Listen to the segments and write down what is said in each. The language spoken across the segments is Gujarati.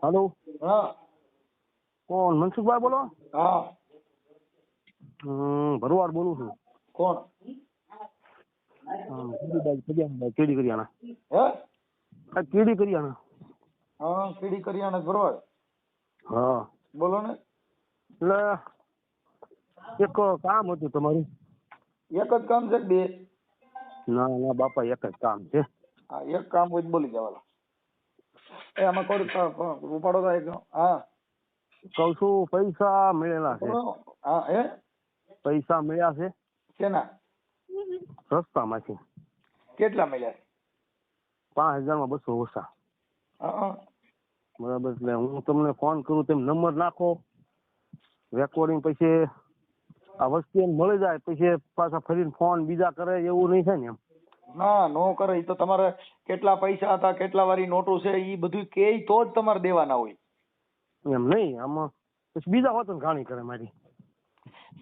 हेलो हाँ कौन मनसुखભાઈ બોલો? हाँ ભરવાડ બોલું છું. कौन કીડી કરિયાણા. है કીડી કરિયાણા. हाँ कीड़ी करियाना भरवाड હા बोलो ने એટલે એક કામ હતું તમારું. एक ज काम છે બે ના ના બાપા એક જ કામ છે. હા એક કામ હોય તો બોલી જવાला એ આમાં કોડ ઉપાડો તો એક હા કહું છું પૈસા મળેલા છે. હા હે પૈસા મળ્યા છે કેના રસ્તામાંથી. કેટલા મળ્યા 5000 માં 200 ઓછા. હા બરાબર. એટલે હું તમને ફોન કરું તેમ નંબર નાખો રેકોર્ડિંગ પછી આ વસ્તુ એમ મળી જાય પછી પાછા ફરીને ફોન બીજા કરે એવું નહીં થાય ને એમ. ના નો કરે ઈ તો તમારે કેટલા પૈસા હતા કેટલા વારી નોટો છે ઈ બધું કે તો જ તમારે દેવાના હોય. એમ નહીં આમાં પછી બીજા હોત ને ઘાણી કરે મારી.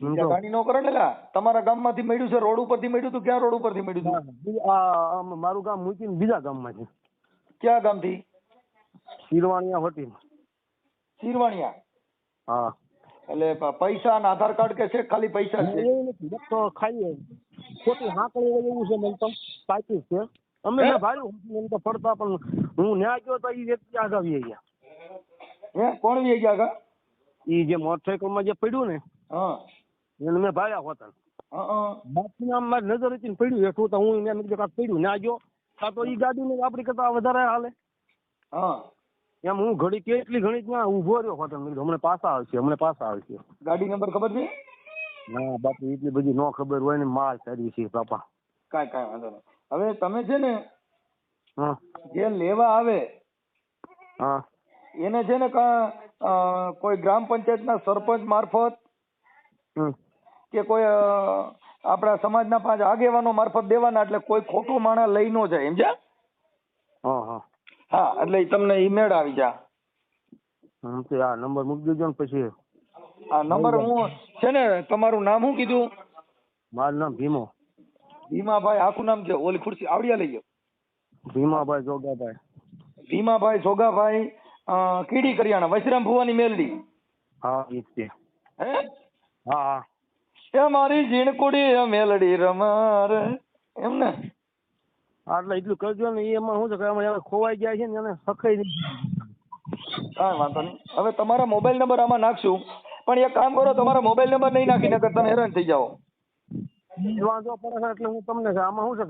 બીજા ગાડી નો કરે ને લા તમારા ગામમાંથી મળ્યું છે રોડ ઉપરથી મળ્યું તું ક્યાં રોડ ઉપરથી મળ્યું તું મારું ગામ મૂકીને બીજા ગામમાં છે. ક્યાં ગામથી શિરવાણિયા હોટી. શિરવાણિયા હા એટલે પૈસા અને આધાર કાર્ડ કે છે ખાલી પૈસા છે એવું નથી તો ખાઈએ ખોટી હાંકળી હોય એવું છે. મને તો સાચું છે અમે મેં ભાડ્યું એમ તો પડતા પણ હું ન્યા ગયો તો એ વ્યક્તિ આગળ આવી ગયા. હે કોણ વી ગયા કા એ જે મોટરસાયકલમાં જે પડ્યું ને હા એને મેં ભાડ્યા હોતા. હા બાકી આમ મારી નજર હતી ને પડ્યું એટલું તો હું એને કીધું કાંક પડ્યું ના ગયો કાં તો એ ગાડીને આપણી કરતા વધારે હાલે હા એમ. હું ઘડી કેટલી ઘણી ત્યાં ઊભો રહ્યો હોતો હમણાં પાછા આવશે. ગાડી નંબર ખબર છે ના બાપુ એટલી બધી ન ખબર હોય ને માલ સારી છે બાપા. કાંઈ વાંધો નહીં. હવે તમે છે ને હા જે લેવા આવે હા એને છે ને કોઈ ગ્રામ પંચાયતના સરપંચ મારફત કે કોઈ આપણા સમાજના 5 આગેવાનો મારફત દેવાના એટલે કોઈ ખોટું માણસ લઈ ન જાય સમજ્યા. હા હા હા એટલે ઈ તમને ઈમેલ આવી જા. આ નંબર મૂકી દેજો ને પછી. આ નંબર હું છે ને તમારું નામ શું કીધું? મારું નામ ભીમો. ભીમાભાઈ આખું નામ છે ઓલી ખુરશી આવડિયા લઈ ગયો. ભીમાભાઈ જોગાભાઈ. ભીમાભાઈ જોગાભાઈ કીડી કરિયાણા વૈશ્રામ ભુવાની મેલડી. હા એ છે. હે હા હા એ મારી ઝીણકુડી મેલડી રમાર એમ ને. એટલે એટલું કરજો ને એમાં શું છે કે અમે ખોવાઈ ગયા છે ને એને સખાઈ નહીં. કાંઈ વાંધો નહીં. હવે તમારા મોબાઈલ નંબર આમાં નાખશું પણ એક કામ કરો તમારા મોબાઈલ નંબર નહીં નાખી નકર તમે હેરાન થઈ જાઓ. વાંધો પડે છે એટલે હું તમને આમાં શું છે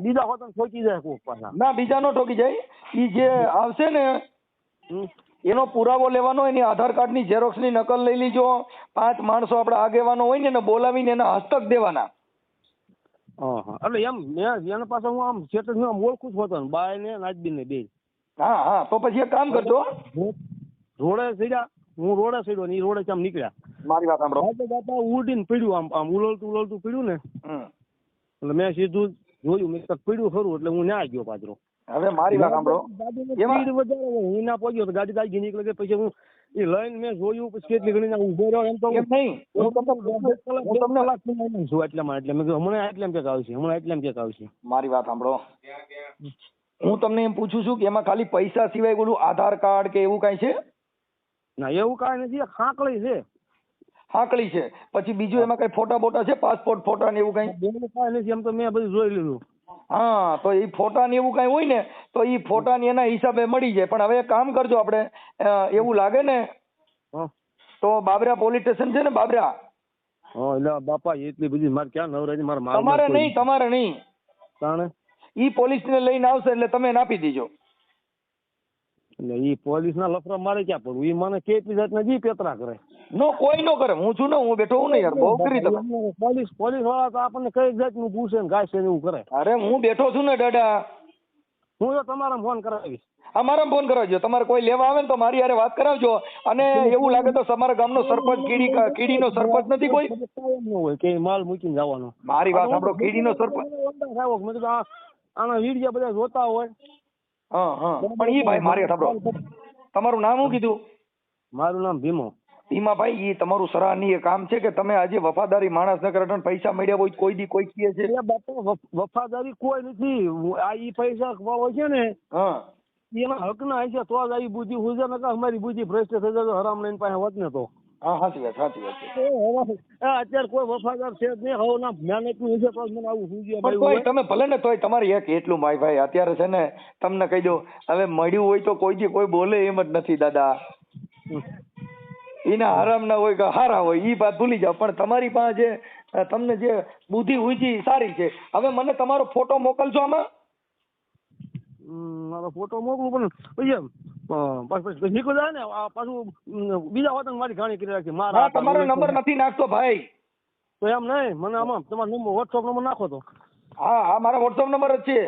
બીજા હોત ને ઠોકી જાય કોક પાછા. ના બીજા નો ઠોકી જાય. ઈ જે આવશે ને એનો પુરાવો લેવાનો એની આધાર કાર્ડ ની ઝેરોક્સ ની નકલ લઈ લીજો. 5 માણસો આપડા આગેવાનો હોય ને એને બોલાવીને એના હસ્તક દેવાના. એટલે એમ મેં એના પાસે હું આમ સેટ આમ ઓળખું જ હોતો બાય ને નાજબીન ને બે. હા હા તો પછી એક કામ કરજો રોડે સીડ્યા હું રોડે સીડ્યો ને એ રોડે આમ નીકળ્યા. મારી વાત સાંભળો દાદા ઉડીને પડ્યું આમ ઉલળતું પડ્યું ને એટલે મેં સીધું જોયું મેં પડ્યું ખરું એટલે હું ના ગયો પાછો. હવે મારી વાત સાંભળો સ્પીડ વધારે હું ના પહોંચ્યો તો ગાડી દાગી નીકળે પછી હું એ લઈને મેં જોયું પછી કેટલી ઘણી ઉભો રહ્યો એમ તો એમ નહીં હું તમને એટલામાં એટલે મેં કીધું હમણાં એટલે એમ ક્યાંક આવશે. મારી વાત સાંભળો હું તમને એમ પૂછું છું કે એમાં ખાલી પૈસા સિવાય બોલું આધાર કાર્ડ કે એવું કઈ છે? ના એવું કાંઈ નથી હાંકળી છે. હાંકળી છે પછી બીજું એમાં કઈ ફોટા બોટા છે પાસપોર્ટ ફોટા ને એવું કઈ? કાંઈ નથી એમ તો મેં બધું જોઈ લીધું. હા તો એ ફોટા ને એવું કઈ હોય ને તો એ ફોટા ની એના હિસાબે મળી જાય. પણ હવે એક કામ કરજો આપણે એવું લાગે ને તો બાબરા પોલીસ સ્ટેશન છે ને બાબરા. એટલે બાપા એટલી બધી મારે ક્યાં નવરાજી મારા તમારે નહીં તાણે ઈ પોલીસ ને લઈને આવશે એટલે તમે આપી દેજો. એટલે ઈ પોલીસ ના લફરા મારે ક્યાં પડવું ઈ મને કેટલી જાતના જી પેતરા કરે. નો કોઈ નો કરે હું છું ને હું બેઠો હું ને યાર બહુ કરી તમે પોલીસ વાળા તો આપણને કઈ જાતનું પૂછે ને ગાય છે એવું કરે. અરે હું બેઠો છું ને દાદા હું તો તમારા ફોન કરાવીશ. અમારા ફોન કરાવજો. તમારે કોઈ લેવા આવે ને તો મારી હારે વાત કરાવજો. અને એવું લાગે તો તમારા ગામનો સરપંચ કીડીનો સરપંચ નથી કોઈ? હોય કે માલ મૂકીને જવાનો. મારી વાત સાંભળો કીડીનો સરપંચ આના વિડીયો બધા જોતા હોય. હા પણ ઈ ભાઈ મારી સાંભળો તમારું નામ શું કીધું? મારું નામ ભીમો. ભીમાભાઈ ઈ તમારું સરાહનીય કામ છે કે તમે આજે વફાદારી માણસ ને કરે પૈસા મળ્યા હોય કોઈ દી કોઈ કહે છે એટલે બાપા વફાદારી કોઈ નથી. આ ઈ પૈસા હોય છે ને હા એના હક ના હશે તો જ આવી બુદ્ધિ હોય ને. અમારી બુદ્ધિ ભ્રષ્ટ થઈ જાય હરામ લઈને પાસે હોત ને તો. હા સાચી વાત છે. અત્યારે કોઈ વફાદાર છે જ નહીં. હવે ના મહેનત નું હશે તો જ મને આવું સૂઝ્યું. પણ તોય તમે ભલે ને તોય તમારી એક એટલું ભાઈ અત્યારે છે ને તમને કહી દો હવે મળ્યું હોય તો કોઈ દી કોઈ બોલે એમ જ નથી દાદા. એના હરામ ના હોય કે હારા હોય ઈ વાત ભૂલી જાવ. પણ તમારી પાસે જે તમને જે બુદ્ધિ હોય છે સારી છે. હવે મને તમારો ફોટો મોકલશો આમાં? મારો ફોટો મોકલું પણ પછી નીકળી જાય ને પાછું બીજા વાત મારી ઘણી કરી રાખી. હા તમારો નંબર નથી નાખતો ભાઈ. તો એમ નહીં મને આમાં તમારો નંબર વોટ્સઅપ નંબર નાખો તો. હા હા મારો વોટ્સઅપ નંબર જ છે.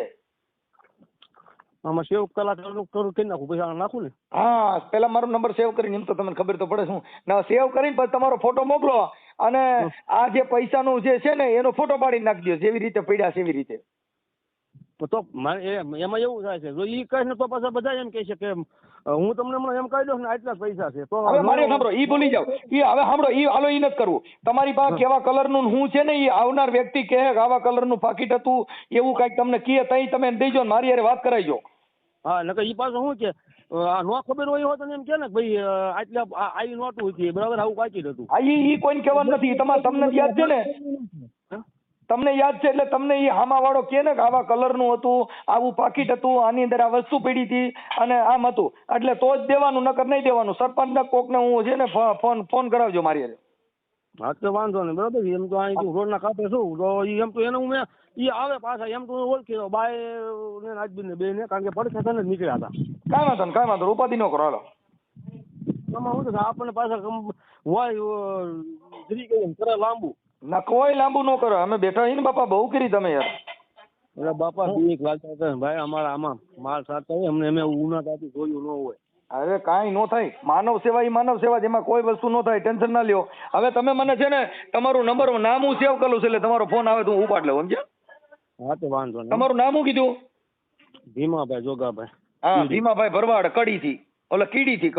આમાં સેવ કલાક કરું કરી નાખું પછી આ નાખું ને. હા પેલા મારો નંબર સેવ કરીને એમ તો તમને ખબર તો પડે શું ના સેવ કરીને પછી તમારો ફોટો મોકલો અને આ જે પૈસાનું જે છે ને એનો ફોટો પાડી નાખજો જેવી રીતે પડ્યા છે એવી રીતે. તો એમાં એવું થાય છે જો ઈ કહે ને તો પાછા બધા એમ કહે છે કે હું તમને હમણાં એમ કહી દઉં ને આટલા જ પૈસા છે તો હવે મારે સાંભળો ઈ ભૂલી જાવ ઈ હવે સાંભળો ઈ હાલો ઈ નથી કરવું. તમારી પાસે કેવા કલરનું હું છે ને ઈ આવનાર વ્યક્તિ કહે કે આવા કલરનું પાકીટ હતું એવું કઈક તમને કહે તઈ તમે દેજો મારી હારે વાત કરાવજો. હા નકર ઈ પાછું શું છે આ નો ખબર હોય હોત ને એમ કે ને ભાઈ આટલા આવી નોટું હતી બરાબર આવું પાકીટ હતું. હા ઈ કોઈને કહેવાનું નથી. તમને યાદ છે ને તમને યાદ છે એટલે તમને ઈ હામા વાળો કે ને કે આવા કલરનું હતું આવું પાકીટ હતું આની અંદર આ વસ્તુ પડી હતી અને આમ હતું એટલે તો જ દેવાનું નકર નહીં દેવાનું. સરપંચ કોકને હું છે ને ફોન કરાવજો મારી હારે. હા તો વાંધો નહીં બરાબર. એમ તો અહીં રોડ ના કાપે શું તો એમ તો એને હું ઈ આવે પાછા એમ તો ઓળખી દો બાય ને રાજબીર ને બે ને કારણ કે પડખે થઈને જ નીકળ્યા હતા. કાંઈ વાંધો ઉપાધિ ન કરો હાલો. એમાં શું છે આપણને પાછા હોય જરી કઈ કરે લાંબુ ના કોઈ લાંબુ ન કરો. અમે બેઠા છીએ ને બાપા બહુ કરી તમે યાર. એટલે બાપા બીક લાગતા હતા ભાઈ અમારા આમાં માલ સાચતા હોય અમને અમે ઉના તાતી જોયું ન હોય. અરે કાંઈ ન થાય. માનવ સેવા એ માનવ સેવા જેમાં કોઈ વસ્તુ ન થાય ટેન્શન ના લ્યો. હવે તમે મને છે ને તમારું નંબર નામ હું સેવ કરું છું એટલે તમારો ફોન આવે તો હું ઉપાડ લઉં સમજ્યા. હા તો વાંધો નહીં. તમારું નામ શું કીધું? ભીમાભાઈ જોગાભાઈ. હા ભીમાભાઈ ભરવાડ કડીથી ઓલા કીડીથી.